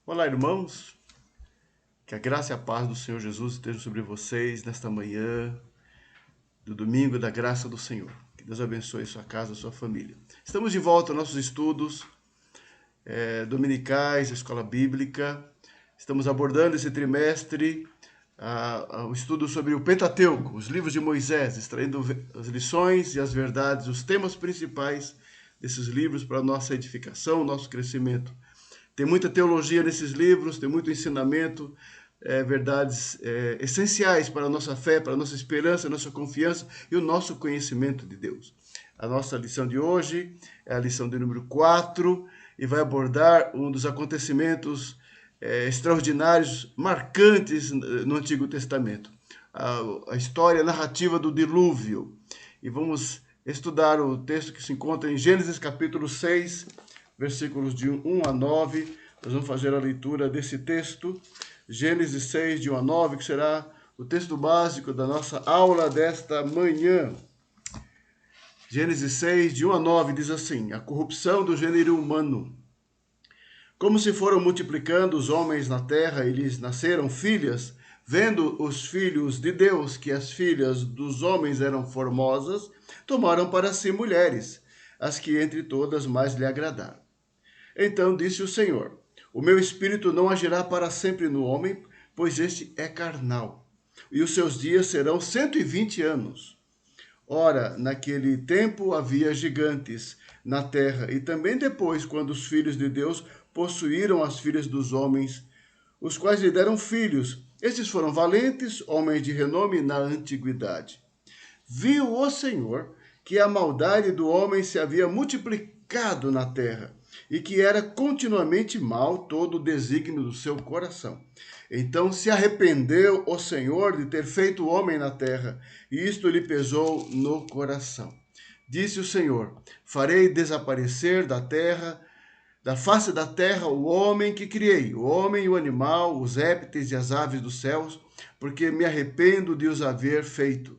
Olá, irmãos. Que a graça e a paz do Senhor Jesus estejam sobre vocês nesta manhã do domingo da graça do Senhor. Que Deus abençoe sua casa, sua família. Estamos de volta aos nossos estudos dominicais, a escola bíblica. Estamos abordando esse trimestre o estudo sobre o Pentateuco, os livros de Moisés, extraindo as lições e as verdades, os temas principais desses livros para a nossa edificação, nosso crescimento. Tem muita teologia nesses livros, tem muito ensinamento, verdades essenciais para a nossa fé, para a nossa esperança, a nossa confiança e o nosso conhecimento de Deus. A nossa lição de hoje é a lição de número 4 e vai abordar um dos acontecimentos extraordinários, marcantes no Antigo Testamento. A história, a narrativa do dilúvio. E vamos estudar o texto que se encontra em Gênesis capítulo 6, versículos de 1 a 9. Nós vamos fazer a leitura desse texto, Gênesis 6, de 1 a 9, que será o texto básico da nossa aula desta manhã. Gênesis 6, de 1 a 9, diz assim: a corrupção do gênero humano. Como se foram multiplicando os homens na terra e lhes nasceram filhas, vendo os filhos de Deus que as filhas dos homens eram formosas, tomaram para si mulheres, as que entre todas mais lhe agradaram. Então disse o Senhor: o meu espírito não agirá para sempre no homem, pois este é carnal, e os seus dias serão 120 anos. Ora, naquele tempo havia gigantes na terra, e também depois, quando os filhos de Deus possuíram as filhas dos homens, os quais lhe deram filhos. Estes foram valentes, homens de renome na antiguidade. Viu o Senhor que a maldade do homem se havia multiplicado na terra, e que era continuamente mal todo o desígnio do seu coração. Então se arrependeu o Senhor de ter feito o homem na terra, e isto lhe pesou no coração. Disse o Senhor: farei desaparecer da face da terra, o homem que criei, o homem e o animal, os répteis e as aves dos céus, porque me arrependo de os haver feito.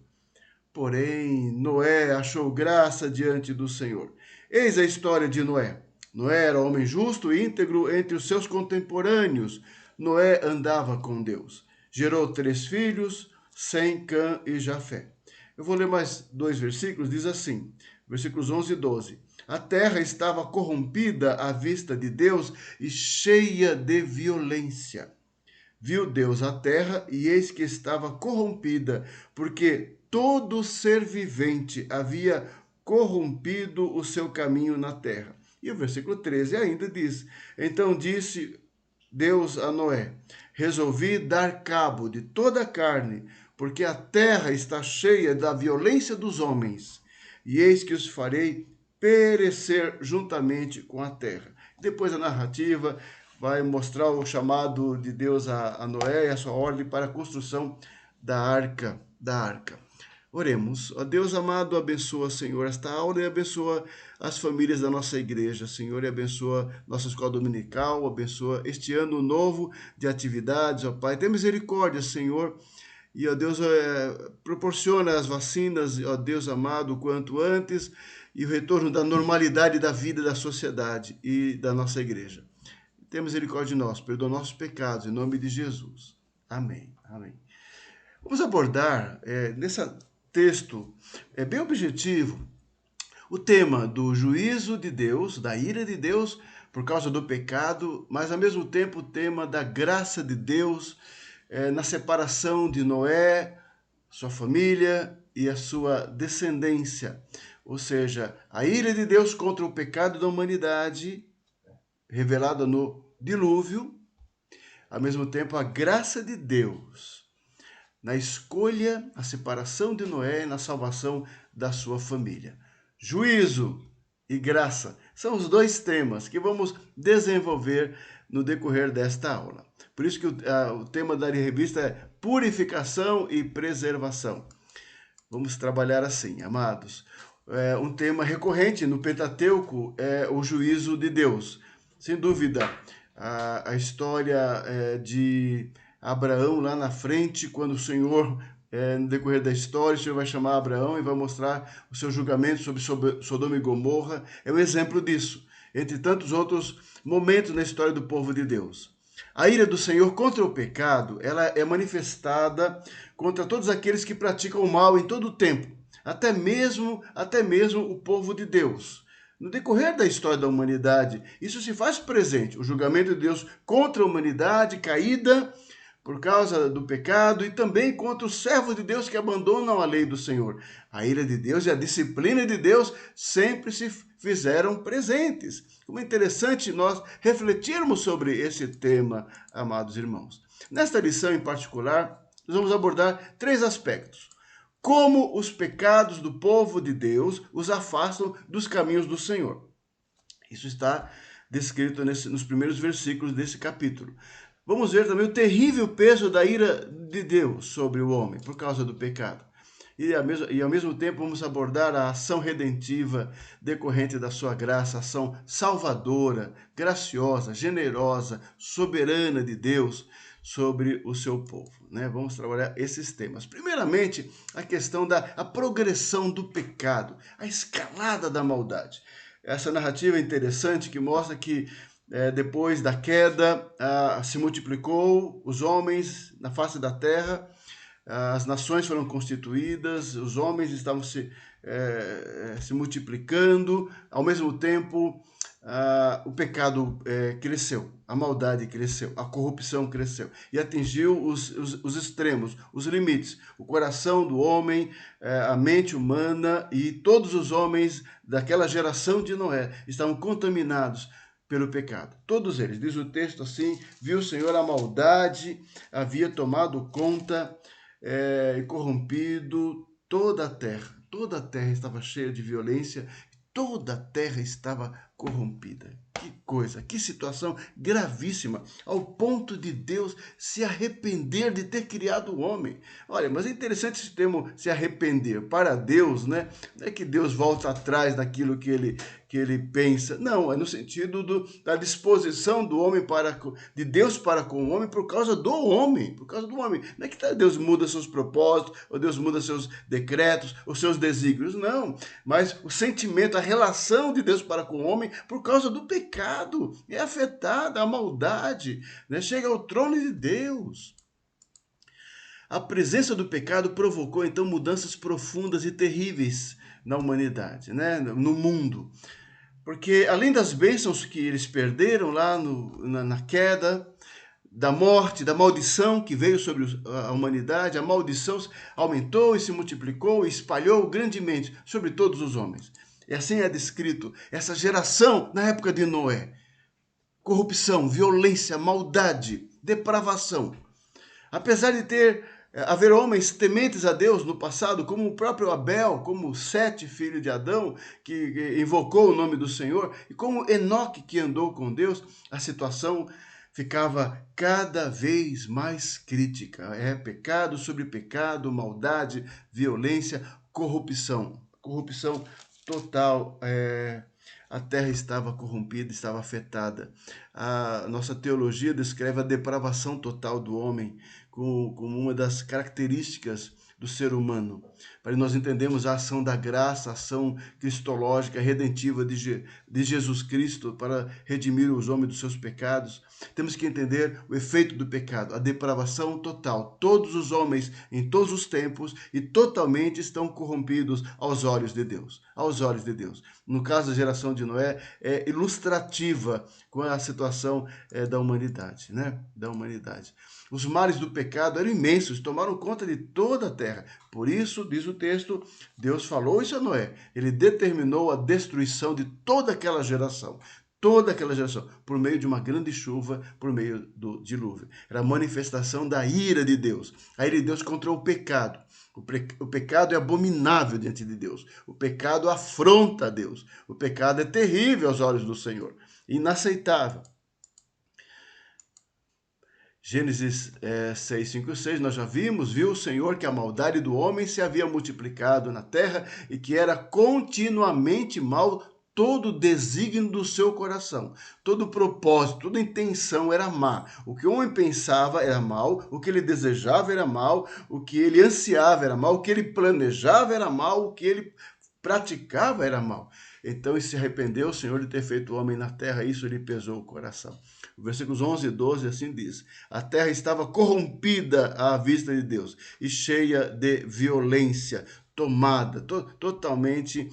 Porém, Noé achou graça diante do Senhor. Eis a história de Noé. Noé era homem justo e íntegro entre os seus contemporâneos. Noé andava com Deus. Gerou 3 filhos, Sem, Cã e Jafé. Eu vou ler mais 2 versículos, diz assim, versículos 11 e 12. A terra estava corrompida à vista de Deus e cheia de violência. Viu Deus a terra, e eis que estava corrompida, porque todo ser vivente havia corrompido o seu caminho na terra. E o versículo 13 ainda diz: então disse Deus a Noé: resolvi dar cabo de toda a carne, porque a terra está cheia da violência dos homens, e eis que os farei perecer juntamente com a terra. Depois a narrativa vai mostrar o chamado de Deus a Noé e a sua ordem para a construção da arca. Oremos. Ó Deus amado, abençoa, Senhor, esta aula e abençoa as famílias da nossa igreja, Senhor, e abençoa nossa escola dominical, abençoa este ano novo de atividades, ó Pai. Tem misericórdia, Senhor, e, ó Deus, proporciona as vacinas, ó Deus amado, o quanto antes, e o retorno da normalidade da vida da sociedade e da nossa igreja. Tenha misericórdia de nós, perdoa nossos pecados, em nome de Jesus. Amém. Amém. Vamos abordar, nesse texto, bem objetivo, o tema do juízo de Deus, da ira de Deus por causa do pecado, mas ao mesmo tempo o tema da graça de Deus na separação de Noé, sua família e a sua descendência. Ou seja, a ira de Deus contra o pecado da humanidade, revelada no dilúvio, ao mesmo tempo a graça de Deus na escolha, a separação de Noé e na salvação da sua família. Juízo e graça são os 2 temas que vamos desenvolver no decorrer desta aula. Por isso que o tema da revista é purificação e preservação. Vamos trabalhar assim, amados. Um tema recorrente no Pentateuco é o juízo de Deus. Sem dúvida, a história de Abraão lá na frente, quando o Senhor, no decorrer da história, o Senhor vai chamar Abraão e vai mostrar o seu julgamento sobre Sodoma e Gomorra. É um exemplo disso, entre tantos outros momentos na história do povo de Deus. A ira do Senhor contra o pecado, ela é manifestada contra todos aqueles que praticam o mal em todo o tempo, até mesmo o povo de Deus. No decorrer da história da humanidade, isso se faz presente, o julgamento de Deus contra a humanidade caída por causa do pecado e também contra os servos de Deus que abandonam a lei do Senhor. A ira de Deus e a disciplina de Deus sempre se fizeram presentes. Como é interessante nós refletirmos sobre esse tema, amados irmãos. Nesta lição em particular, nós vamos abordar 3 aspectos. Como os pecados do povo de Deus os afastam dos caminhos do Senhor. Isso está descrito nos primeiros versículos desse capítulo. Vamos ver também o terrível peso da ira de Deus sobre o homem por causa do pecado. E ao mesmo tempo vamos abordar a ação redentiva decorrente da sua graça, ação salvadora, graciosa, generosa, soberana de Deus sobre o seu povo, né? Vamos trabalhar esses temas. Primeiramente, a questão da progressão do pecado, a escalada da maldade. Essa narrativa é interessante que mostra que depois da queda se multiplicou os homens na face da terra, as nações foram constituídas, os homens estavam se multiplicando, ao mesmo tempo o pecado cresceu, a maldade cresceu, a corrupção cresceu e atingiu os extremos, os limites. O coração do homem, a mente humana e todos os homens daquela geração de Noé estavam contaminados pelo pecado. Todos eles, diz o texto assim, viu o Senhor a maldade, havia tomado conta e corrompido toda a terra. Toda a terra estava cheia de violência, toda a terra estava corrompida. Que coisa, que situação gravíssima, ao ponto de Deus se arrepender de ter criado o homem. Olha, mas é interessante esse termo se arrepender. Para Deus, né? Não é que Deus volta atrás daquilo que ele pensa. Não, é no sentido da disposição do homem de Deus para com o homem por causa do homem. Por causa do homem. Não é que Deus muda seus propósitos, ou Deus muda seus decretos, os seus desígnios. Não, mas o sentimento, a relação de Deus para com o homem por causa do pecado. É afetada a maldade, né? Chega ao trono de Deus. A presença do pecado provocou, então, mudanças profundas e terríveis na humanidade, né? No mundo. Porque, além das bênçãos que eles perderam lá na queda, da morte, da maldição que veio sobre a humanidade, a maldição aumentou e se multiplicou e espalhou grandemente sobre todos os homens. E assim é descrito essa geração na época de Noé. Corrupção, violência, maldade, depravação. Apesar de haver homens tementes a Deus no passado, como o próprio Abel, como Sete, filho de Adão, que invocou o nome do Senhor, e como Enoque, que andou com Deus, a situação ficava cada vez mais crítica. Pecado sobre pecado, maldade, violência, corrupção. Corrupção total. A terra estava corrompida, estava afetada. A nossa teologia descreve a depravação total do homem como uma das características do ser humano. Para nós entendermos a ação da graça, a ação cristológica, redentiva de Jesus Cristo para redimir os homens dos seus pecados, temos que entender o efeito do pecado, a depravação total. Todos os homens, em todos os tempos, e totalmente estão corrompidos aos olhos de Deus. Aos olhos de Deus. No caso da geração de Noé, é ilustrativa com a situação da humanidade, né? Da humanidade. Os males do pecado eram imensos, tomaram conta de toda a terra. Por isso, diz o texto, Deus falou isso a Noé. Ele determinou a destruição de toda aquela geração, por meio de uma grande chuva, por meio do dilúvio. Era a manifestação da ira de Deus. A ira de Deus contra o pecado. O pecado é abominável diante de Deus. O pecado afronta a Deus. O pecado é terrível aos olhos do Senhor. Inaceitável. Gênesis 6, 5 e 6, nós já viu o Senhor que a maldade do homem se havia multiplicado na terra e que era continuamente mal todo o desígnio do seu coração, todo o propósito, toda a intenção era má. O que o homem pensava era mal, o que ele desejava era mal, o que ele ansiava era mal, o que ele planejava era mal, o que ele praticava era mal. Então se arrependeu o Senhor de ter feito o homem na terra, isso lhe pesou o coração. Versículos 11 e 12 assim diz: a terra estava corrompida à vista de Deus e cheia de violência, tomada, totalmente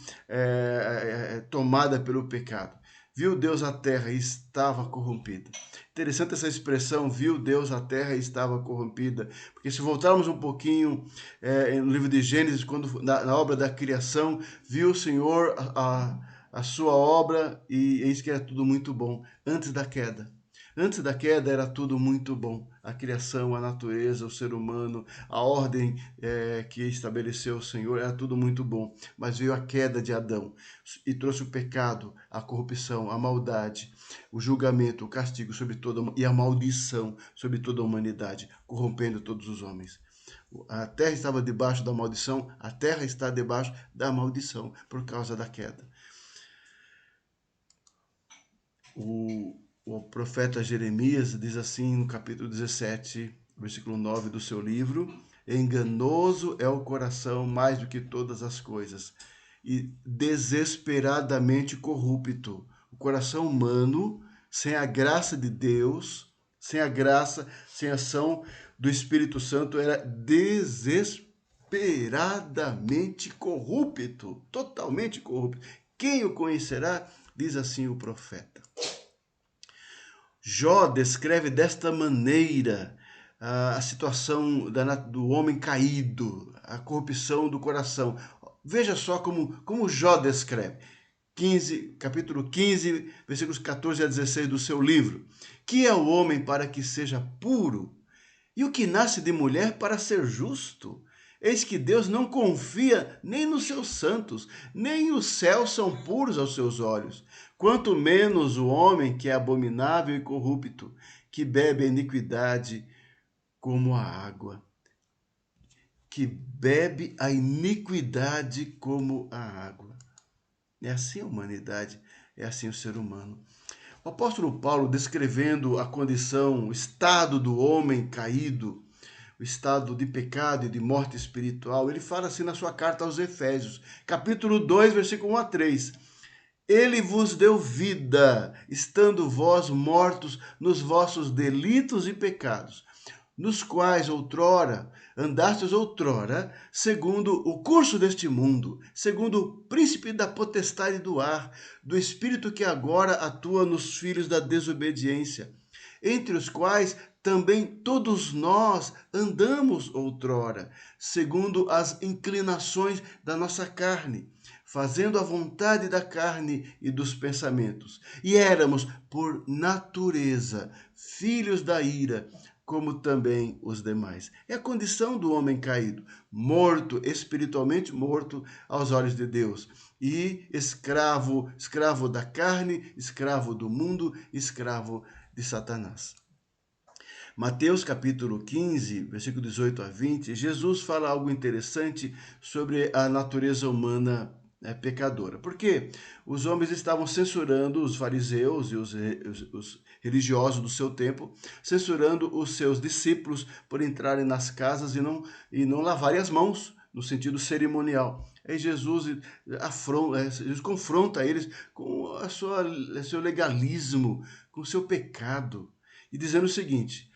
tomada pelo pecado. Viu Deus a terra e estava corrompida. Interessante essa expressão, viu Deus a terra e estava corrompida, porque se voltarmos um pouquinho no livro de Gênesis, quando na obra da criação, viu o Senhor a sua obra e eis que era tudo muito bom, antes da queda. Antes da queda era tudo muito bom. A criação, a natureza, o ser humano, a ordem que estabeleceu o Senhor, era tudo muito bom. Mas veio a queda de Adão e trouxe o pecado, a corrupção, a maldade, o julgamento, o castigo sobre e a maldição sobre toda a humanidade, corrompendo todos os homens. A terra estava debaixo da maldição, a terra está debaixo da maldição por causa da queda. O profeta Jeremias diz assim no capítulo 17, versículo 9 do seu livro: enganoso é o coração mais do que todas as coisas e desesperadamente corrupto. O coração humano, sem a graça de Deus, sem a graça, sem a ação do Espírito Santo, era desesperadamente corrupto, totalmente corrupto. Quem o conhecerá? Diz assim o profeta. Jó descreve desta maneira a situação do homem caído, a corrupção do coração. Veja só como Jó descreve. Capítulo 15, versículos 14 a 16 do seu livro. Que é o homem para que seja puro? E o que nasce de mulher para ser justo? Eis que Deus não confia nem nos seus santos, nem os céus são puros aos seus olhos. Quanto menos o homem que é abominável e corrupto, que bebe a iniquidade como a água. Que bebe a iniquidade como a água. É assim a humanidade, é assim o ser humano. O apóstolo Paulo, descrevendo a condição, o estado do homem caído, o estado de pecado e de morte espiritual, ele fala assim na sua carta aos Efésios, capítulo 2, versículo 1 a 3. Ele vos deu vida, estando vós mortos nos vossos delitos e pecados, nos quais andastes outrora, segundo o curso deste mundo, segundo o príncipe da potestade do ar, do espírito que agora atua nos filhos da desobediência, entre os quais também todos nós andamos outrora, segundo as inclinações da nossa carne, fazendo a vontade da carne e dos pensamentos. E éramos, por natureza, filhos da ira, como também os demais. É a condição do homem caído, morto, espiritualmente morto aos olhos de Deus. E escravo da carne, escravo do mundo, escravo de Satanás. Mateus capítulo 15, versículo 18 a 20, Jesus fala algo interessante sobre a natureza humana pecadora. Porque os homens estavam censurando os fariseus e os religiosos do seu tempo, censurando os seus discípulos por entrarem nas casas e não lavarem as mãos, no sentido cerimonial. Aí Jesus confronta eles com o seu legalismo, com o seu pecado, e dizendo o seguinte: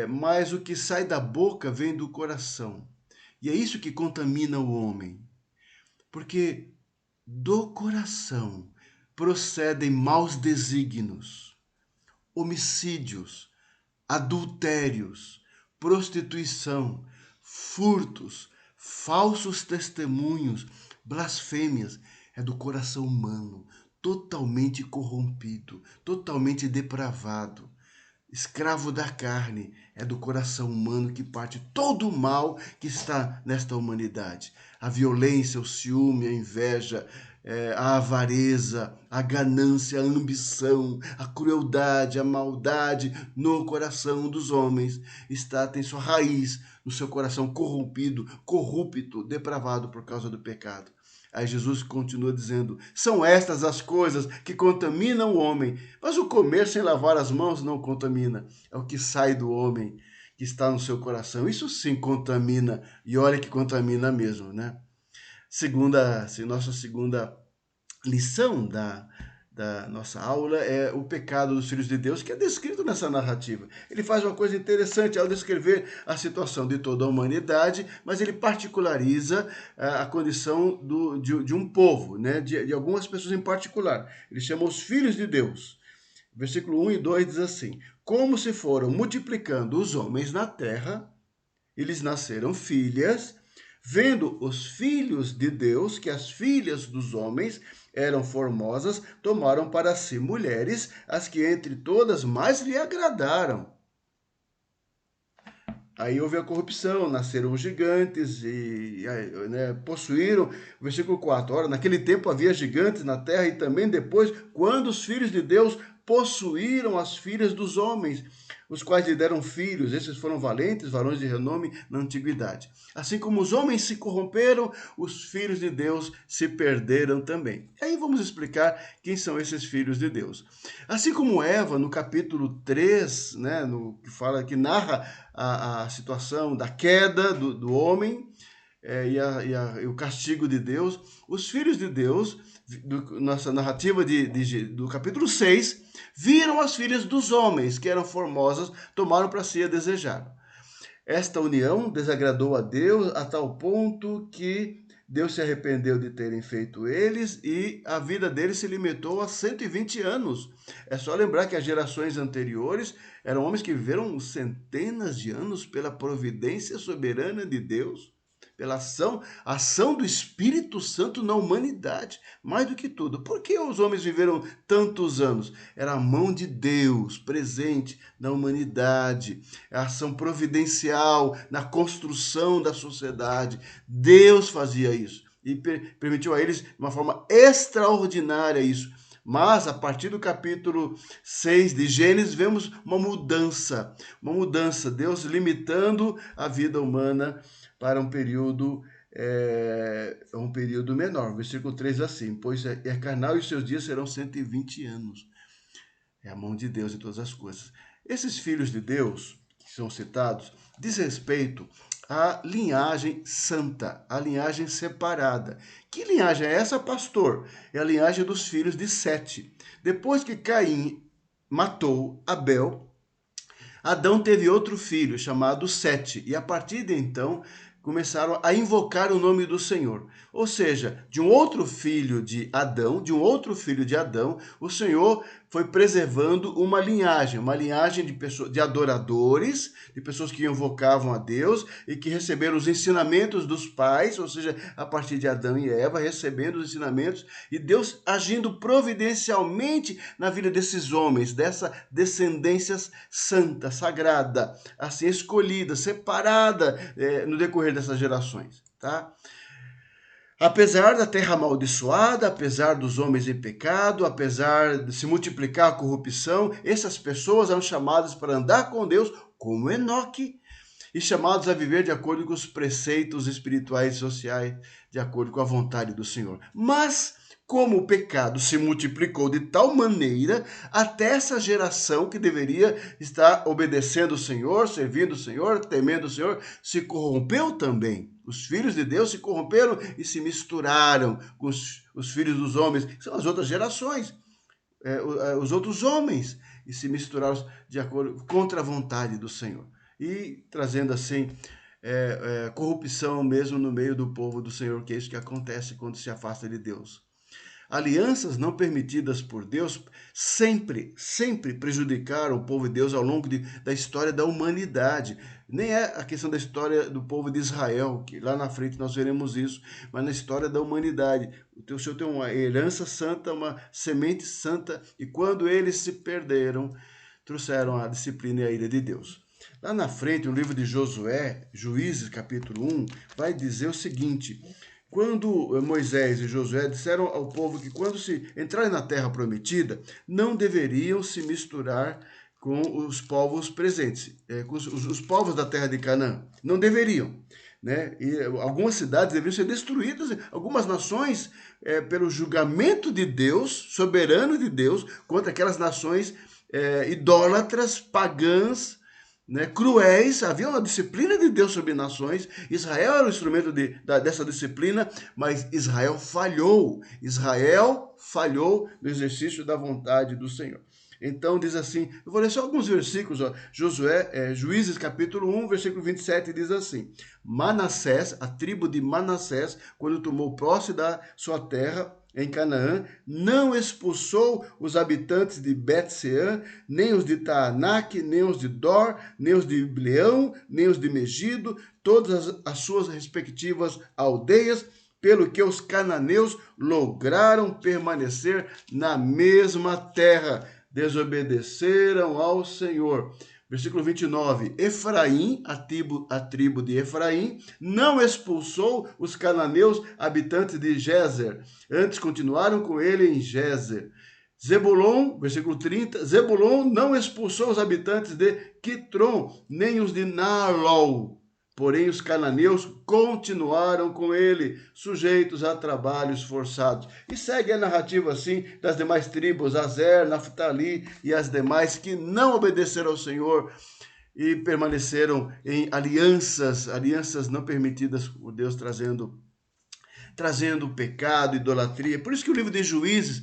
mas o que sai da boca vem do coração. E é isso que contamina o homem. Porque do coração procedem maus desígnios, homicídios, adultérios, prostituição, furtos, falsos testemunhos, blasfêmias. É do coração humano, totalmente corrompido, totalmente depravado. Escravo da carne, é do coração humano que parte todo o mal que está nesta humanidade. A violência, o ciúme, a inveja, a avareza, a ganância, a ambição, a crueldade, a maldade no coração dos homens tem sua raiz no seu coração corrompido, corrupto, depravado por causa do pecado. Aí Jesus continua dizendo: são estas as coisas que contaminam o homem, mas o comer sem lavar as mãos não contamina. É o que sai do homem, que está no seu coração. Isso sim contamina, e olha que contamina mesmo, né? Nossa segunda lição da nossa aula é o pecado dos filhos de Deus, que é descrito nessa narrativa. Ele faz uma coisa interessante ao descrever a situação de toda a humanidade, mas ele particulariza a condição de um povo, né? de algumas pessoas em particular. Ele chama os filhos de Deus. Versículo 1 e 2 diz assim: como se foram multiplicando os homens na terra, e lhes nasceram filhas, vendo os filhos de Deus que as filhas dos homens eram formosas, tomaram para si mulheres, as que entre todas mais lhe agradaram. Aí houve a corrupção, nasceram os gigantes e né, possuíram. Versículo 4. Ora, naquele tempo havia gigantes na terra e também depois, quando os filhos de Deus possuíram as filhas dos homens, os quais lhe deram filhos. Esses foram valentes, varões de renome na antiguidade. Assim como os homens se corromperam, os filhos de Deus se perderam também. E aí vamos explicar quem são esses filhos de Deus. Assim como Eva, no capítulo 3, né, que fala, que narra a situação da queda do homem e o castigo de Deus, os filhos de Deus, nossa narrativa do capítulo 6, viram as filhas dos homens, que eram formosas, tomaram para si a desejar. Esta união desagradou a Deus a tal ponto que Deus se arrependeu de terem feito eles e a vida deles se limitou a 120 anos. É só lembrar que as gerações anteriores eram homens que viveram centenas de anos pela providência soberana de Deus, pela ação do Espírito Santo na humanidade, mais do que tudo. Por que os homens viveram tantos anos? Era a mão de Deus presente na humanidade, a ação providencial na construção da sociedade. Deus fazia isso e permitiu a eles de uma forma extraordinária isso. Mas, a partir do capítulo 6 de Gênesis, vemos uma mudança, Deus limitando a vida humana para um período menor. Versículo 3 assim: pois é carnal e os seus dias serão 120 anos. É a mão de Deus em todas as coisas. Esses filhos de Deus, que são citados, diz respeito à linhagem santa, à linhagem separada. Que linhagem é essa, pastor? É a linhagem dos filhos de Sete. Depois que Caim matou Abel, Adão teve outro filho chamado Sete, e a partir de então começaram a invocar o nome do Senhor. Ou seja, de um outro filho de Adão, o Senhor foi preservando uma linhagem de pessoas, de adoradores, de pessoas que invocavam a Deus e que receberam os ensinamentos dos pais, ou seja, a partir de Adão e Eva, recebendo os ensinamentos, e Deus agindo providencialmente na vida desses homens, dessa descendência santa, sagrada, assim escolhida, separada no decorrer dessas gerações, tá? Apesar da terra amaldiçoada, apesar dos homens em pecado, apesar de se multiplicar a corrupção, essas pessoas eram chamadas para andar com Deus, como Enoque, e chamados a viver de acordo com os preceitos espirituais e sociais, de acordo com a vontade do Senhor. Mas, como o pecado se multiplicou de tal maneira, até essa geração que deveria estar obedecendo o Senhor, servindo o Senhor, temendo o Senhor, se corrompeu também. Os filhos de Deus se corromperam e se misturaram com os filhos dos homens, que são as outras gerações, os outros homens, e se misturaram de acordo contra a vontade do Senhor. E trazendo assim corrupção mesmo no meio do povo do Senhor, que é isso que acontece quando se afasta de Deus. Alianças não permitidas por Deus sempre prejudicaram o povo de Deus ao longo da história da humanidade. Nem é a questão da história do povo de Israel, que lá na frente nós veremos isso, mas na história da humanidade. O Senhor tem uma herança santa, uma semente santa, e quando eles se perderam, trouxeram a disciplina e a ira de Deus. Lá na frente, o livro de Josué, Juízes, capítulo 1, vai dizer o seguinte: quando Moisés e Josué disseram ao povo que quando se entrarem na terra prometida, não deveriam se misturar com os povos presentes, com os povos da terra de Canaã. Não deveriam. Né? E algumas cidades deveriam ser destruídas, algumas nações, pelo julgamento de Deus, soberano de Deus, contra aquelas nações idólatras, pagãs, né, cruéis. Havia uma disciplina de Deus sobre nações. Israel era o instrumento dessa disciplina, mas Israel falhou. Israel falhou no exercício da vontade do Senhor. Então diz assim, eu vou ler só alguns versículos, ó. Juízes capítulo 1, versículo 27 diz assim: Manassés, a tribo de Manassés, quando tomou posse da sua terra em Canaã, não expulsou os habitantes de Bet-Sean, nem os de Taanac, nem os de Dor, nem os de Ibleão, nem os de Megido, todas as suas respectivas aldeias, pelo que os cananeus lograram permanecer na mesma terra, desobedeceram ao Senhor. Versículo 29, Efraim, a tribo de Efraim, não expulsou os cananeus habitantes de Gézer, antes continuaram com ele em Gézer. Zebulon, versículo 30, Zebulon não expulsou os habitantes de Quitron, nem os de Naalol. Porém, os cananeus continuaram com ele, sujeitos a trabalhos forçados. E segue a narrativa assim das demais tribos, Azer, Naftali e as demais que não obedeceram ao Senhor e permaneceram em alianças não permitidas por Deus, trazendo pecado, idolatria. Por isso que o livro de Juízes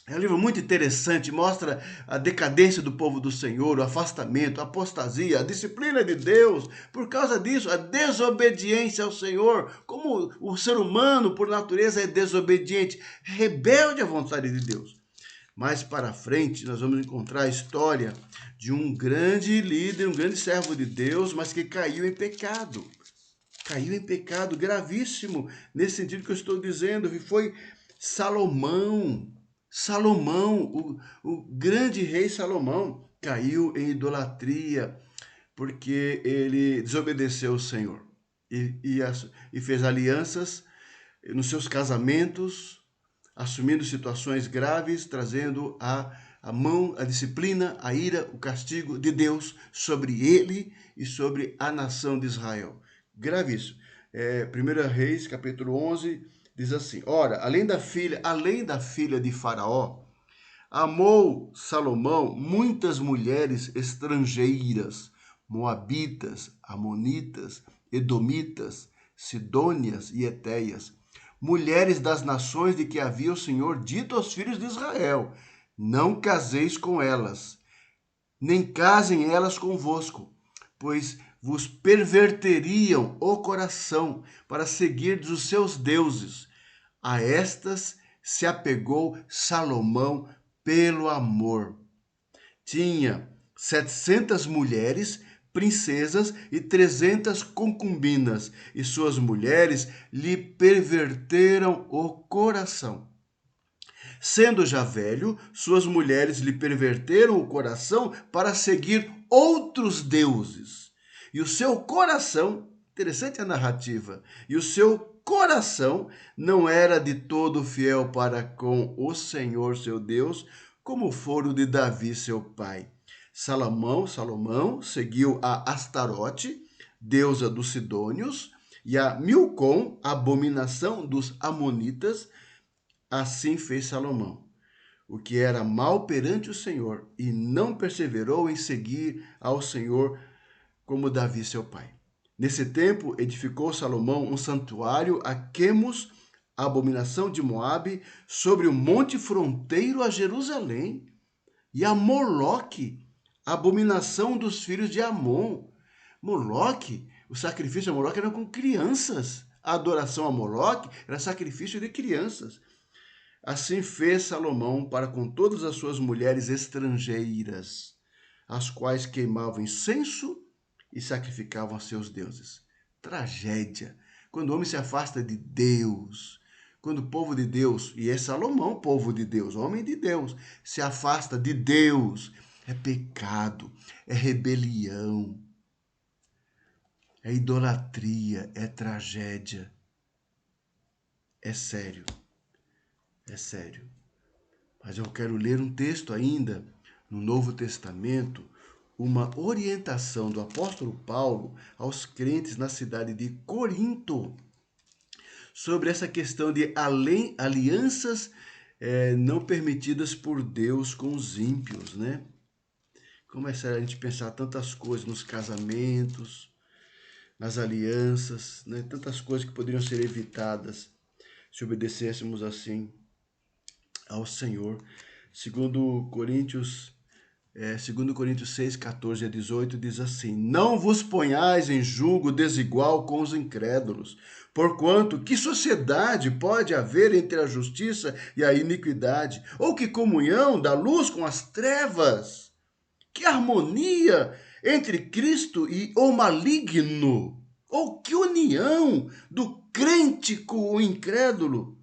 é um livro muito interessante, mostra a decadência do povo do Senhor, o afastamento, a apostasia, a disciplina de Deus. Por causa disso, a desobediência ao Senhor, como o ser humano, por natureza, é desobediente, rebelde à vontade de Deus. Mais para frente, nós vamos encontrar a história de um grande líder, um grande servo de Deus, mas que caiu em pecado. Caiu em pecado gravíssimo, nesse sentido que eu estou dizendo, e foi Salomão. O grande rei Salomão, caiu em idolatria, porque ele desobedeceu o Senhor e fez alianças nos seus casamentos, assumindo situações graves, trazendo a mão, a disciplina, a ira, o castigo de Deus sobre ele e sobre a nação de Israel. Gravíssimo. 1 Reis, capítulo 11, diz assim: Ora, além da filha de Faraó, amou Salomão muitas mulheres estrangeiras, moabitas, amonitas, edomitas, sidônias e etéias, mulheres das nações de que havia o Senhor dito aos filhos de Israel: não caseis com elas, nem casem elas convosco, pois vos perverteriam o coração para seguirdes os seus deuses. A estas se apegou Salomão pelo amor. Tinha 700 mulheres, princesas e 300 concubinas, e suas mulheres lhe perverteram o coração. Sendo já velho, suas mulheres lhe perverteram o coração para seguir outros deuses. E o seu coração, interessante a narrativa, e o seu coração não era de todo fiel para com o Senhor seu Deus, como for o de Davi seu pai. Salomão seguiu a Astarote, deusa dos Sidônios, e a Milcom, abominação dos Amonitas. Assim fez Salomão, o que era mal perante o Senhor, e não perseverou em seguir ao Senhor como Davi seu pai. Nesse tempo, edificou Salomão um santuário a Quemos, a abominação de Moabe, sobre o monte fronteiro a Jerusalém, e a Moloque, a abominação dos filhos de Amon. Moloque, o sacrifício a Moloque era com crianças. A adoração a Moloque era sacrifício de crianças. Assim fez Salomão para com todas as suas mulheres estrangeiras, as quais queimavam incenso e sacrificavam a seus deuses. Tragédia. Quando o homem se afasta de Deus, quando o povo de Deus, e é Salomão, povo de Deus, homem de Deus, se afasta de Deus, é pecado, é rebelião, é idolatria, é tragédia. É sério. É sério. Mas eu quero ler um texto ainda no Novo Testamento, uma orientação do apóstolo Paulo aos crentes na cidade de Corinto sobre essa questão de alianças não permitidas por Deus com os ímpios, né? Começa a gente pensar tantas coisas nos casamentos, nas alianças, né? Tantas coisas que poderiam ser evitadas se obedecêssemos assim ao Senhor. Segundo Coríntios, 2 Coríntios 6, 14 a 18, diz assim: Não vos ponhais em julgo desigual com os incrédulos, porquanto que sociedade pode haver entre a justiça e a iniquidade? Ou que comunhão da luz com as trevas? Que harmonia entre Cristo e o maligno? Ou que união do crente com o incrédulo?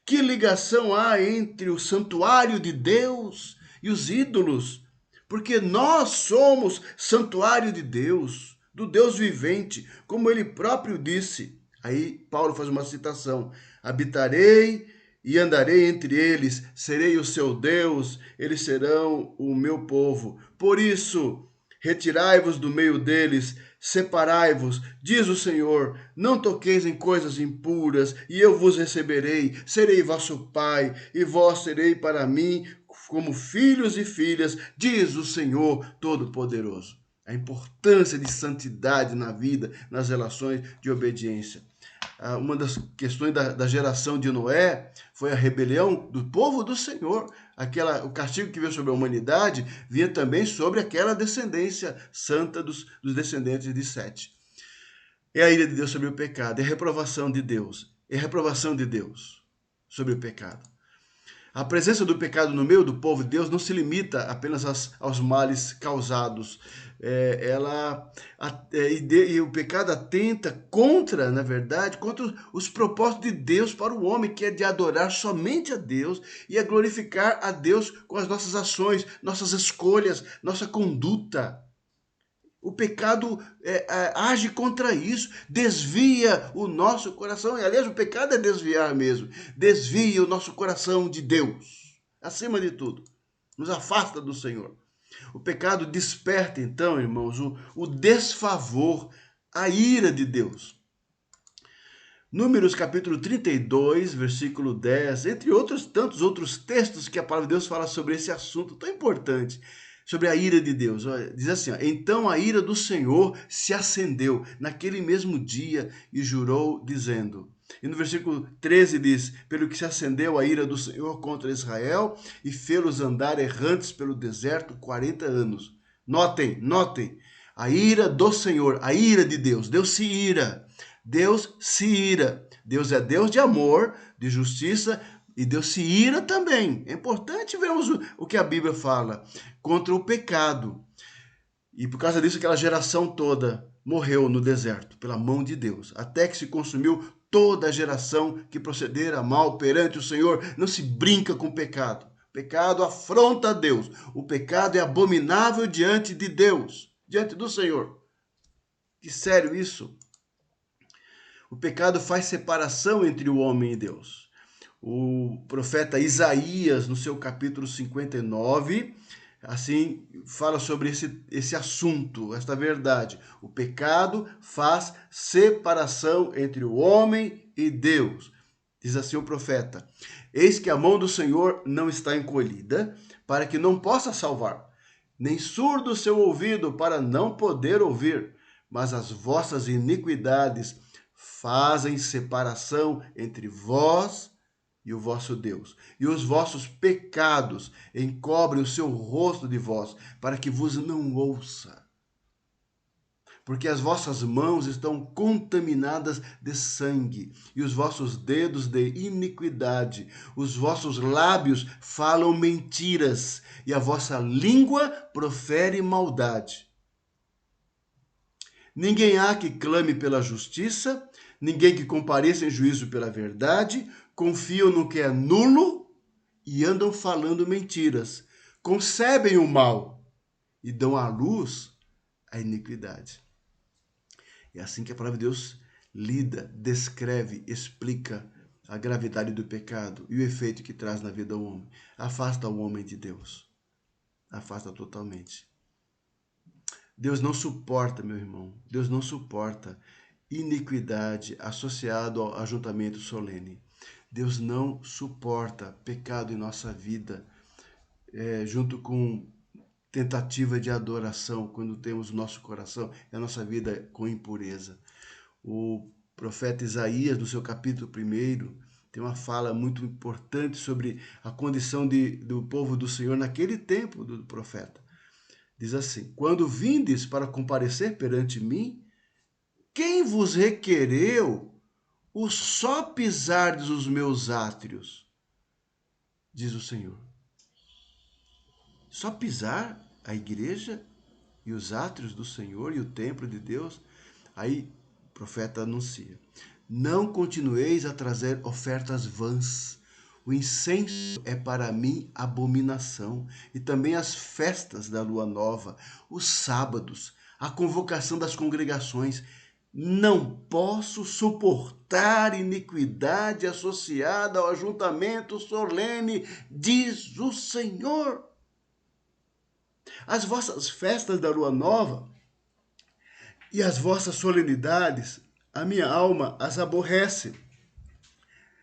Que ligação há entre o santuário de Deus e os ídolos? Porque nós somos santuário de Deus, do Deus vivente, como ele próprio disse. Aí Paulo faz uma citação: habitarei e andarei entre eles, serei o seu Deus, eles serão o meu povo. Por isso, retirai-vos do meio deles, separai-vos, diz o Senhor, não toqueis em coisas impuras, e eu vos receberei, serei vosso pai, e vós serei para mim como filhos e filhas, diz o Senhor Todo-Poderoso. A importância de santidade na vida, nas relações de obediência. Uma das questões da geração de Noé foi a rebelião do povo do Senhor. O castigo que veio sobre a humanidade vinha também sobre aquela descendência santa dos descendentes de Sete. É a ira de Deus sobre o pecado, é a reprovação de Deus, é a reprovação de Deus sobre o pecado. A presença do pecado no meio do povo de Deus não se limita apenas aos males causados. E o pecado atenta contra, na verdade, contra os propósitos de Deus para o homem, que é de adorar somente a Deus e a glorificar a Deus com as nossas ações, nossas escolhas, nossa conduta. O pecado age contra isso, desvia o nosso coração. E, aliás, o pecado é desviar mesmo. Desvia o nosso coração de Deus, acima de tudo. Nos afasta do Senhor. O pecado desperta, então, irmãos, o desfavor, a ira de Deus. Números capítulo 32, versículo 10, entre outros tantos outros textos que a palavra de Deus fala sobre esse assunto tão importante, sobre a ira de Deus. Diz assim, então a ira do Senhor se acendeu naquele mesmo dia e jurou, dizendo... E no versículo 13 diz, pelo que se acendeu a ira do Senhor contra Israel e fê-los andar errantes pelo deserto 40 anos. Notem, a ira do Senhor, a ira de Deus. Deus se ira. Deus se ira. Deus é Deus de amor, de justiça, e Deus se ira também. É importante vermos o que a Bíblia fala contra o pecado. E por causa disso, aquela geração toda morreu no deserto, pela mão de Deus, até que se consumiu toda a geração que procedera mal perante o Senhor. Não se brinca com o pecado. O pecado afronta a Deus. O pecado é abominável diante de Deus, diante do Senhor. Que sério isso? O pecado faz separação entre o homem e Deus. O profeta Isaías, no seu capítulo 59, assim, fala sobre esse assunto, esta verdade. O pecado faz separação entre o homem e Deus. Diz assim o profeta: Eis que a mão do Senhor não está encolhida, para que não possa salvar, nem surdo o seu ouvido para não poder ouvir, mas as vossas iniquidades fazem separação entre vós e o vosso Deus. E os vossos pecados encobrem o seu rosto de vós, para que vos não ouça. Porque as vossas mãos estão contaminadas de sangue, e os vossos dedos de iniquidade. Os vossos lábios falam mentiras, e a vossa língua profere maldade. Ninguém há que clame pela justiça, ninguém que compareça em juízo pela verdade, confiam no que é nulo e andam falando mentiras, concebem o mal e dão à luz a iniquidade. É assim que a palavra de Deus lida, descreve, explica a gravidade do pecado e o efeito que traz na vida do homem. Afasta o homem de Deus. Afasta totalmente. Deus não suporta, meu irmão, Deus não suporta iniquidade associado ao ajuntamento solene. Deus não suporta pecado em nossa vida, junto com tentativa de adoração quando temos o nosso coração e a nossa vida com impureza. O profeta Isaías, no seu capítulo 1, tem uma fala muito importante sobre a condição do povo do Senhor naquele tempo do profeta. Diz assim: quando vindes para comparecer perante mim, quem vos requereu o só pisardes os meus átrios? Diz o Senhor. Só pisar a igreja e os átrios do Senhor e o templo de Deus? Aí o profeta anuncia: não continueis a trazer ofertas vãs. O incenso é para mim abominação, e também as festas da lua nova, os sábados, a convocação das congregações. Não posso suportar iniquidade associada ao ajuntamento solene, diz o Senhor. As vossas festas da lua nova e as vossas solenidades, a minha alma as aborrece.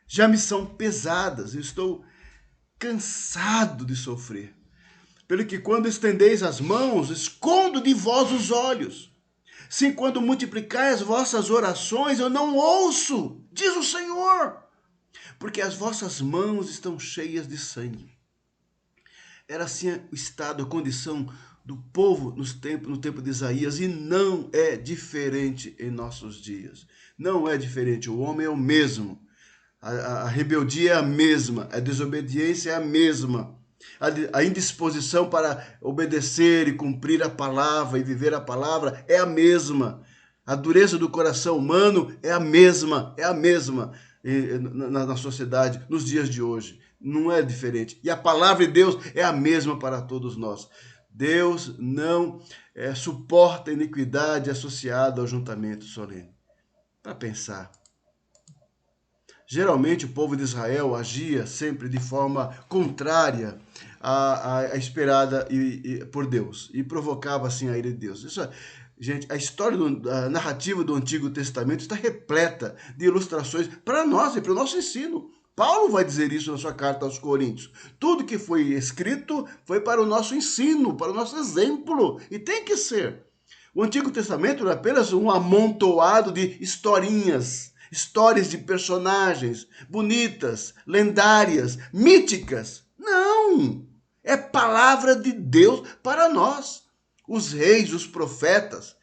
Já me são pesadas, estou cansado de sofrer. Pelo que quando estendeis as mãos, escondo de vós os olhos. Sim, quando multiplicais as vossas orações, eu não ouço, diz o Senhor, porque as vossas mãos estão cheias de sangue. Era assim o estado, a condição do povo no tempo de Isaías, e não é diferente em nossos dias. Não é diferente, o homem é o mesmo. A rebeldia é a mesma, a desobediência é a mesma. A indisposição para obedecer e cumprir a palavra e viver a palavra é a mesma. A dureza do coração humano é a mesma na sociedade, nos dias de hoje. Não é diferente. E a palavra de Deus é a mesma para todos nós. Deus não suporta iniquidade associada ao juntamento solene. Para pensar. Geralmente o povo de Israel agia sempre de forma contrária à esperada por Deus e provocava assim a ira de Deus. Gente, a narrativa do Antigo Testamento está repleta de ilustrações para nós e para o nosso ensino. Paulo vai dizer isso na sua carta aos Coríntios. Tudo que foi escrito foi para o nosso ensino, para o nosso exemplo, e tem que ser. O Antigo Testamento não é apenas um amontoado de historinhas, histórias de personagens bonitas, lendárias, míticas. Não! É palavra de Deus para nós. Os reis, os profetas,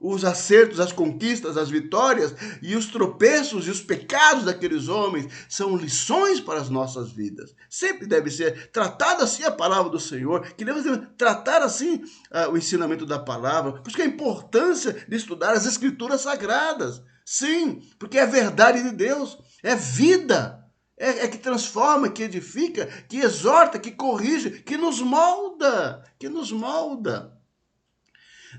os acertos, as conquistas, as vitórias e os tropeços e os pecados daqueles homens são lições para as nossas vidas. Sempre deve ser tratada assim a palavra do Senhor, que devemos tratar assim o ensinamento da palavra, por isso que a importância de estudar as escrituras sagradas. Sim, porque é verdade de Deus, é vida. É que transforma, que edifica, que exorta, que corrige, que nos molda,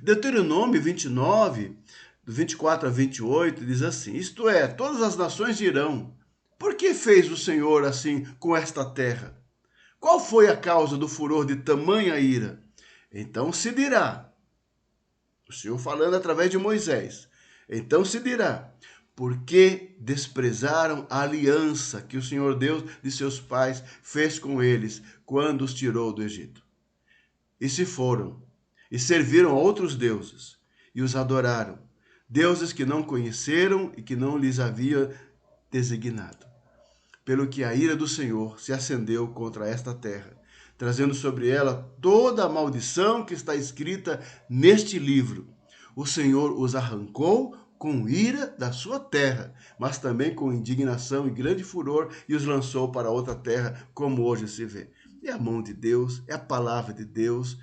Deuteronômio 29, do 24 a 28, diz assim: isto é, todas as nações dirão: por que fez o Senhor assim com esta terra? Qual foi a causa do furor de tamanha ira? Então se dirá, o Senhor falando através de Moisés, então se dirá: porque desprezaram a aliança que o Senhor Deus de seus pais fez com eles quando os tirou do Egito. E se foram, e serviram a outros deuses, e os adoraram, deuses que não conheceram e que não lhes havia designado. Pelo que a ira do Senhor se acendeu contra esta terra, trazendo sobre ela toda a maldição que está escrita neste livro. O Senhor os arrancou com ira da sua terra, mas também com indignação e grande furor, e os lançou para outra terra, como hoje se vê. É a mão de Deus, é a palavra de Deus,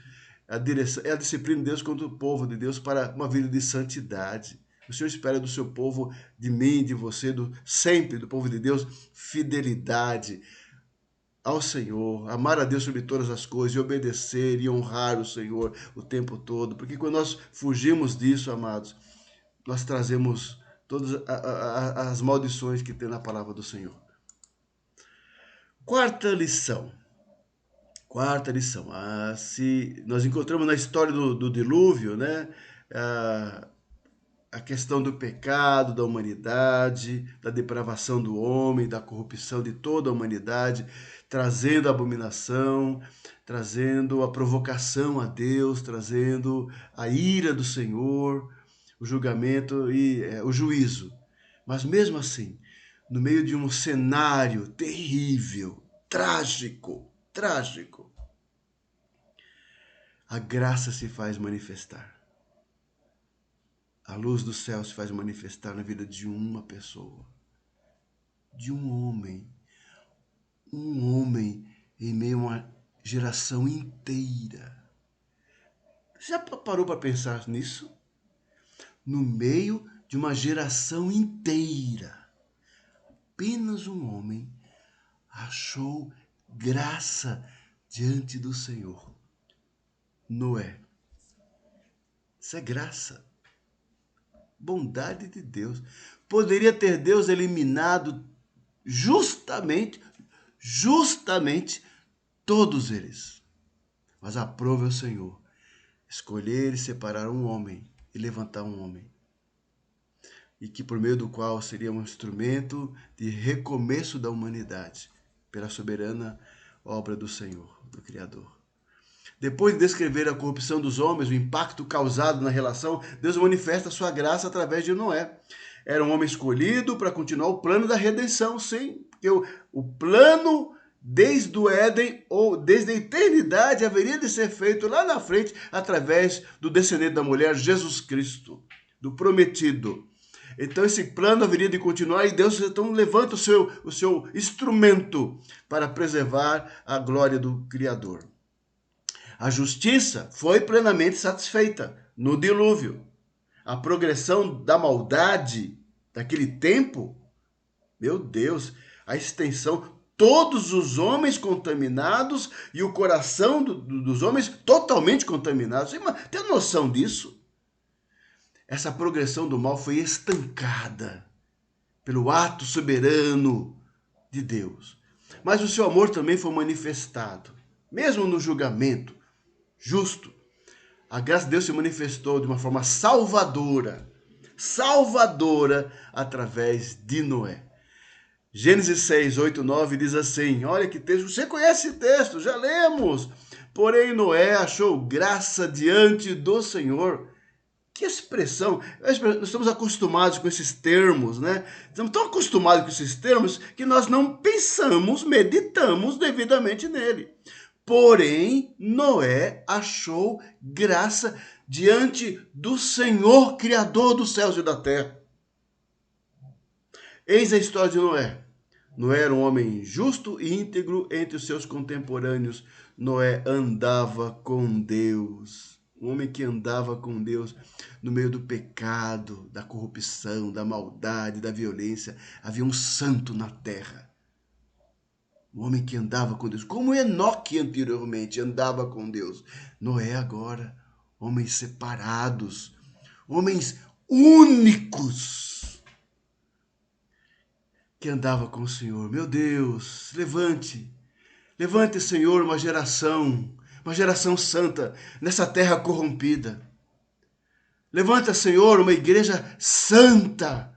é a disciplina de Deus contra o povo de Deus para uma vida de santidade. O Senhor espera do seu povo, de mim, de você, sempre do povo de Deus, fidelidade ao Senhor, amar a Deus sobre todas as coisas, e obedecer e honrar o Senhor o tempo todo. Porque quando nós fugimos disso, amados, nós trazemos todas as maldições que tem na palavra do Senhor. Quarta lição. Se nós encontramos na história do dilúvio, né? A questão do pecado da humanidade, da depravação do homem, da corrupção de toda a humanidade. trazendo a abominação, trazendo a provocação a Deus, trazendo a ira do Senhor, o julgamento e o juízo. Mas mesmo assim, no meio de um cenário terrível, trágico, a graça se faz manifestar. A luz do céu se faz manifestar na vida de uma pessoa, de um homem em meio a uma geração inteira. Você já parou para pensar nisso? No meio de uma geração inteira, apenas um homem achou graça diante do Senhor. Noé. Isso é graça. Bondade de Deus. Poderia ter Deus eliminado justamente todos eles. Mas aprove ao Senhor escolher e separar um homem e levantar um homem. E que por meio do qual seria um instrumento de recomeço da humanidade, pela soberana obra do Senhor, do Criador. Depois de descrever a corrupção dos homens, o impacto causado na relação, Deus manifesta a sua graça através de Noé. Era um homem escolhido para continuar o plano da redenção, sim, porque o plano desde o Éden, ou desde a eternidade, haveria de ser feito lá na frente, através do descendente da mulher, Jesus Cristo, do prometido. Então esse plano haveria de continuar e Deus então levanta o seu instrumento para preservar a glória do Criador. A justiça foi plenamente satisfeita no dilúvio. A progressão da maldade daquele tempo, meu Deus, a extensão, todos os homens contaminados e o coração dos homens totalmente contaminados. Você tem noção disso? Essa progressão do mal foi estancada pelo ato soberano de Deus. Mas o seu amor também foi manifestado, mesmo no julgamento justo. A graça de Deus se manifestou de uma forma salvadora através de Noé. Gênesis 6, 8, 9 diz assim, olha que texto, você conhece esse texto, já lemos. Porém Noé achou graça diante do Senhor. Que expressão, nós estamos acostumados com esses termos, né? Estamos tão acostumados com esses termos que nós não pensamos, meditamos devidamente nele. Porém, Noé achou graça diante do Senhor, Criador dos céus e da terra. Eis a história de Noé. Noé era um homem justo e íntegro entre os seus contemporâneos. Noé andava com Deus. Um homem que andava com Deus no meio do pecado, da corrupção, da maldade, da violência. Havia um santo na terra. Um homem que andava com Deus, como Enoque anteriormente andava com Deus. Noé agora, homens separados, homens únicos, que andava com o Senhor. Meu Deus, levante, Senhor, uma geração santa nessa terra corrompida. Levanta, Senhor, uma igreja santa.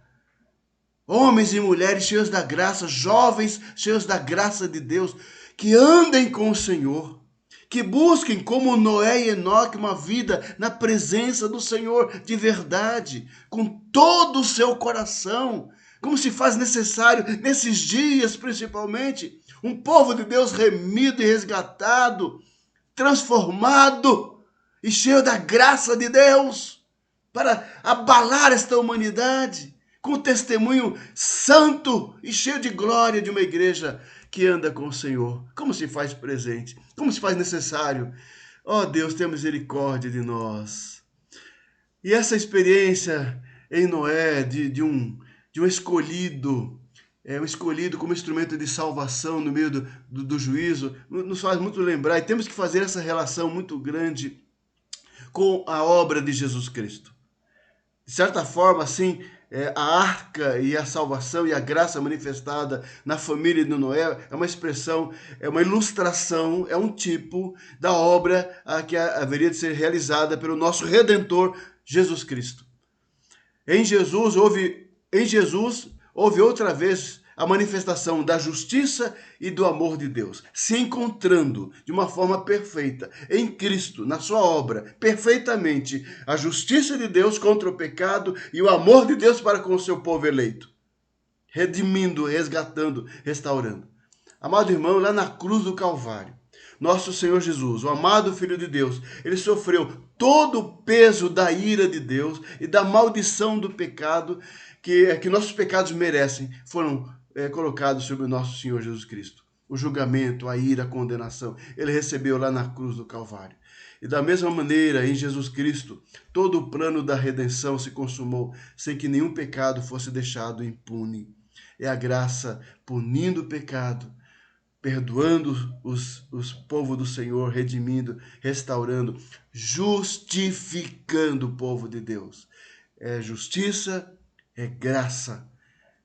Homens e mulheres cheios da graça, jovens cheios da graça de Deus, que andem com o Senhor, que busquem, como Noé e Enoque, uma vida na presença do Senhor de verdade, com todo o seu coração, como se faz necessário nesses dias, principalmente, um povo de Deus remido e resgatado, transformado e cheio da graça de Deus, para abalar esta humanidade, com o testemunho santo e cheio de glória de uma igreja que anda com o Senhor. Como se faz presente, como se faz necessário. Ó Deus, tenha misericórdia de nós. E essa experiência em Noé de um escolhido, um escolhido como instrumento de salvação no meio do juízo, nos faz muito lembrar, e temos que fazer essa relação muito grande com a obra de Jesus Cristo. De certa forma, assim, a arca e a salvação e a graça manifestada na família de Noé é uma expressão, é uma ilustração, é um tipo da obra que haveria de ser realizada pelo nosso Redentor, Jesus Cristo. Em Jesus houve outra vez a manifestação da justiça e do amor de Deus, se encontrando de uma forma perfeita em Cristo, na sua obra, perfeitamente, a justiça de Deus contra o pecado e o amor de Deus para com o seu povo eleito, redimindo, resgatando, restaurando. Amado irmão, lá na cruz do Calvário, nosso Senhor Jesus, o amado Filho de Deus, ele sofreu todo o peso da ira de Deus e da maldição do pecado que nossos pecados merecem, foram colocados sobre o nosso Senhor Jesus Cristo. O julgamento, a ira, a condenação, ele recebeu lá na cruz do Calvário. E da mesma maneira, em Jesus Cristo, todo o plano da redenção se consumou, sem que nenhum pecado fosse deixado impune. É a graça punindo o pecado, perdoando os povos do Senhor, redimindo, restaurando, justificando o povo de Deus. É justiça, é graça,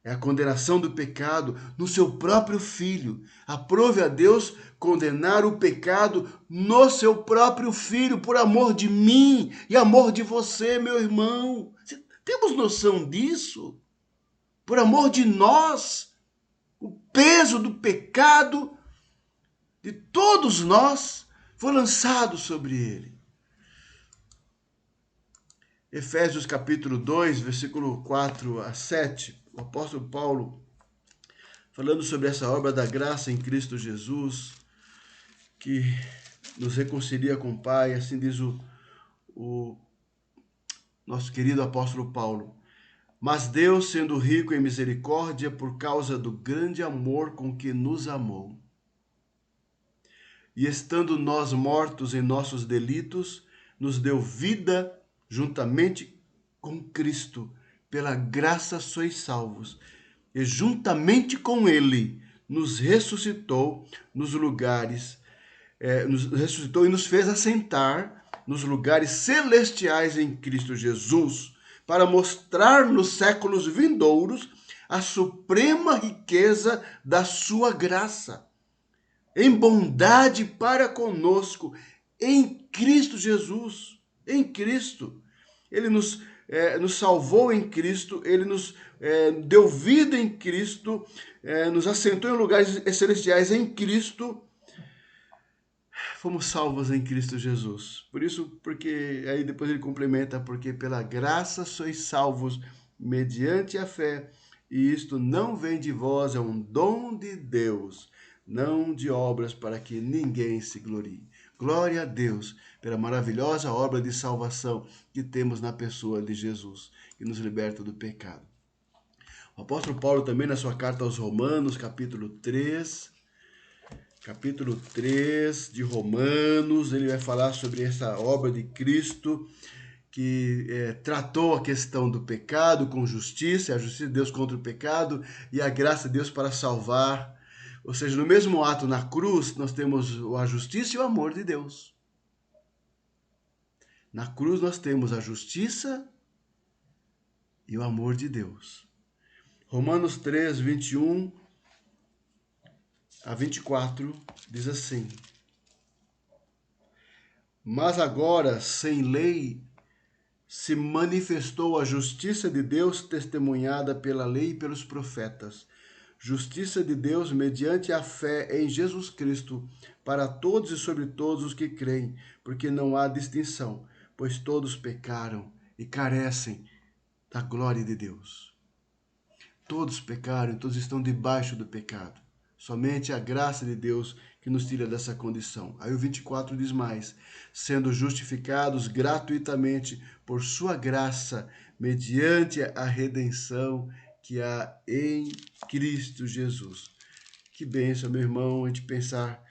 é a condenação do pecado no seu próprio Filho. Aprove a Deus condenar o pecado no seu próprio Filho, por amor de mim e amor de você, meu irmão. Temos noção disso? Por amor de nós, o peso do pecado de todos nós foi lançado sobre ele. Efésios capítulo 2, versículo 4 a 7, o apóstolo Paulo, falando sobre essa obra da graça em Cristo Jesus, que nos reconcilia com o Pai, assim diz o nosso querido apóstolo Paulo. Mas Deus, sendo rico em misericórdia, por causa do grande amor com que nos amou, e estando nós mortos em nossos delitos, nos deu vida juntamente com Cristo. Pela graça sois salvos. E juntamente com ele nos ressuscitou nos lugares, nos ressuscitou e nos fez assentar nos lugares celestiais em Cristo Jesus, para mostrar nos séculos vindouros a suprema riqueza da sua graça, em bondade para conosco, em Cristo Jesus. Em Cristo. Ele nos salvou em Cristo, ele nos deu vida em Cristo, nos assentou em lugares celestiais em Cristo. Fomos salvos em Cristo Jesus. Por isso, porque aí depois ele complementa, porque pela graça sois salvos mediante a fé, e isto não vem de vós, é um dom de Deus, não de obras para que ninguém se glorie. Glória a Deus pela maravilhosa obra de salvação que temos na pessoa de Jesus, que nos liberta do pecado. O apóstolo Paulo também, na sua carta aos Romanos, capítulo 3 de Romanos, ele vai falar sobre essa obra de Cristo, que tratou a questão do pecado com justiça, a justiça de Deus contra o pecado e a graça de Deus para salvar. Ou seja, no mesmo ato na cruz, nós temos a justiça e o amor de Deus. Na cruz nós temos a justiça e o amor de Deus. Romanos 3, 21 a 24 diz assim: Mas agora, sem lei, se manifestou a justiça de Deus testemunhada pela lei e pelos profetas. Justiça de Deus mediante a fé em Jesus Cristo, para todos e sobre todos os que creem, porque não há distinção, pois todos pecaram e carecem da glória de Deus. Todos pecaram e todos estão debaixo do pecado. Somente a graça de Deus que nos tira dessa condição. Aí o 24 diz mais: sendo justificados gratuitamente por sua graça, mediante a redenção que há em Cristo Jesus. Que bênção, meu irmão, a gente pensar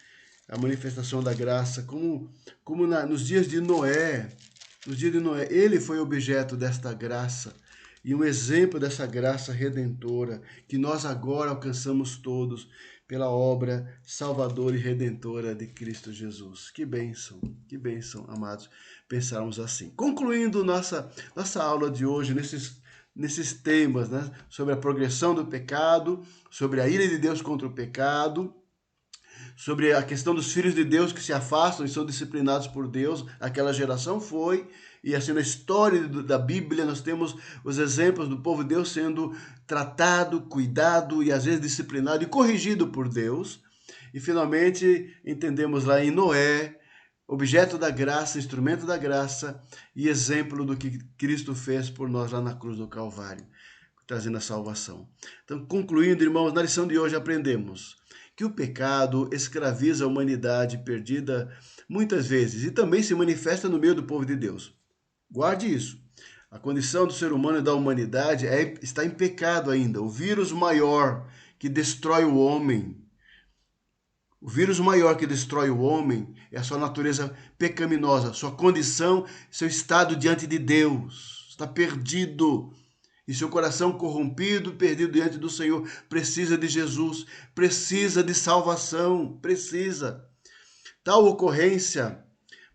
a manifestação da graça, como nos dias de Noé. Nos dias de Noé, ele foi objeto desta graça e um exemplo dessa graça redentora que nós agora alcançamos todos pela obra salvadora e redentora de Cristo Jesus. Que bênção, amados, pensarmos assim. Concluindo nossa aula de hoje nesses temas, né, sobre a progressão do pecado, sobre a ira de Deus contra o pecado, sobre a questão dos filhos de Deus que se afastam e são disciplinados por Deus. Aquela geração foi, e assim na história da Bíblia nós temos os exemplos do povo de Deus sendo tratado, cuidado e às vezes disciplinado e corrigido por Deus. E finalmente entendemos lá em Noé, objeto da graça, instrumento da graça e exemplo do que Cristo fez por nós lá na cruz do Calvário, trazendo a salvação. Então, concluindo, irmãos, na lição de hoje aprendemos que o pecado escraviza a humanidade perdida muitas vezes e também se manifesta no meio do povo de Deus. Guarde isso. A condição do ser humano e da humanidade está em pecado ainda. O vírus maior que destrói o homem, o vírus maior que destrói o homem é a sua natureza pecaminosa, sua condição, seu estado diante de Deus. Está perdido. E seu coração corrompido, perdido diante do Senhor, precisa de Jesus, precisa de salvação, precisa. Tal ocorrência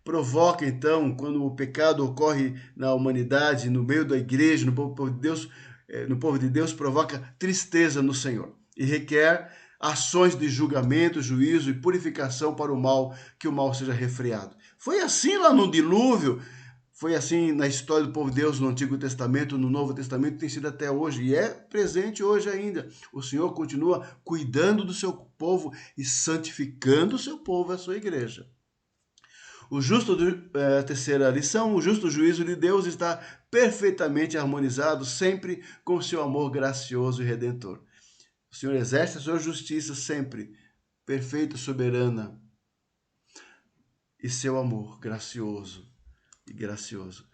provoca, então, quando o pecado ocorre na humanidade, no meio da igreja, no povo de Deus, provoca tristeza no Senhor e requer ações de julgamento, juízo e purificação para o mal, que o mal seja refreado. Foi assim lá no dilúvio, foi assim na história do povo de Deus no Antigo Testamento, no Novo Testamento, tem sido até hoje e é presente hoje ainda. O Senhor continua cuidando do seu povo e santificando o seu povo, a sua igreja. A terceira lição, o justo juízo de Deus está perfeitamente harmonizado sempre com o seu amor gracioso e redentor. O Senhor exerce a sua justiça sempre, perfeita, soberana, e seu amor gracioso e gracioso.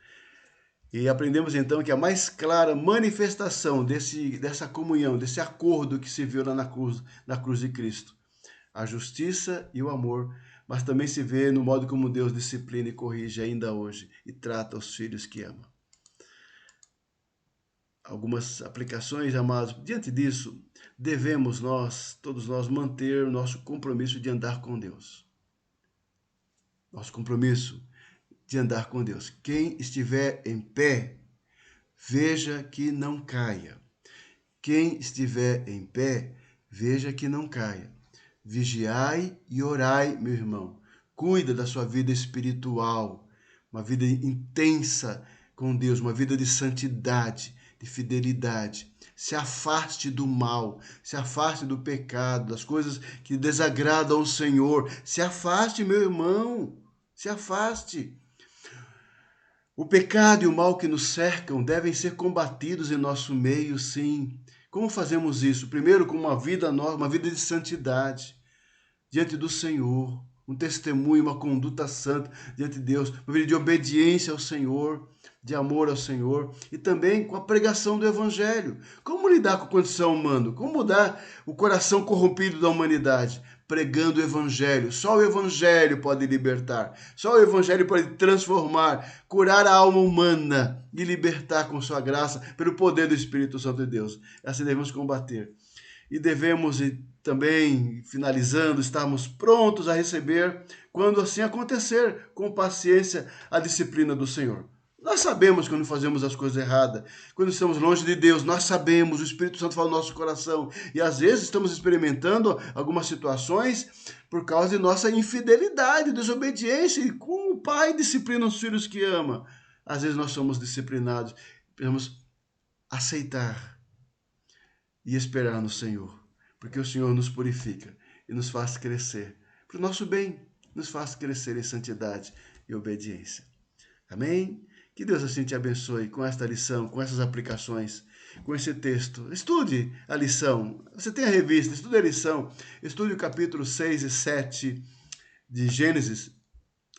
E aprendemos então que a mais clara manifestação dessa comunhão, desse acordo que se viu lá na cruz de Cristo, a justiça e o amor, mas também se vê no modo como Deus disciplina e corrige ainda hoje e trata os filhos que ama. Algumas aplicações, amados. Diante disso, devemos todos nós, manter o nosso compromisso de andar com Deus. Nosso compromisso de andar com Deus. Quem estiver em pé, veja que não caia. Quem estiver em pé, veja que não caia. Vigiai e orai, meu irmão. Cuida da sua vida espiritual, uma vida intensa com Deus, uma vida de santidade, de fidelidade. Se afaste do mal, se afaste do pecado, das coisas que desagradam ao Senhor. Se afaste, meu irmão, se afaste. O pecado e o mal que nos cercam devem ser combatidos em nosso meio, sim. Como fazemos isso? Primeiro, com uma vida nova, uma vida de santidade diante do Senhor, um testemunho, uma conduta santa diante de Deus, uma vida de obediência ao Senhor, de amor ao Senhor, e também com a pregação do Evangelho. Como lidar com a condição humana? Como mudar o coração corrompido da humanidade? Pregando o Evangelho. Só o Evangelho pode libertar. Só o Evangelho pode transformar, curar a alma humana e libertar com sua graça pelo poder do Espírito Santo de Deus. Assim devemos combater. E devemos também, finalizando, estarmos prontos a receber, quando assim acontecer, com paciência, a disciplina do Senhor. Nós sabemos quando fazemos as coisas erradas, quando estamos longe de Deus, nós sabemos, o Espírito Santo fala no nosso coração, e às vezes estamos experimentando algumas situações por causa de nossa infidelidade, desobediência, e como o pai disciplina os filhos que ama, às vezes nós somos disciplinados, precisamos aceitar e esperar no Senhor, porque o Senhor nos purifica e nos faz crescer para o nosso bem, nos faz crescer em santidade e obediência. Amém? Que Deus assim te abençoe com esta lição, com essas aplicações, com esse texto. Estude a lição. Você tem a revista, estude a lição. Estude o capítulo 6 e 7 de Gênesis,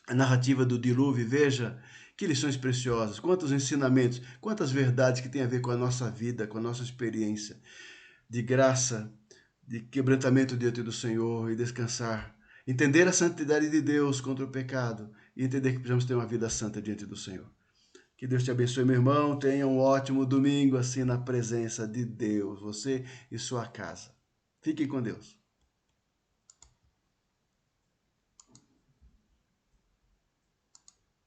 a narrativa do dilúvio. Veja que lições preciosas, quantos ensinamentos, quantas verdades que tem a ver com a nossa vida, com a nossa experiência de graça, de quebrantamento diante do Senhor e descansar. Entender a santidade de Deus contra o pecado e entender que precisamos ter uma vida santa diante do Senhor. Que Deus te abençoe, meu irmão. Tenha um ótimo domingo assim na presença de Deus, você e sua casa. Fiquem com Deus.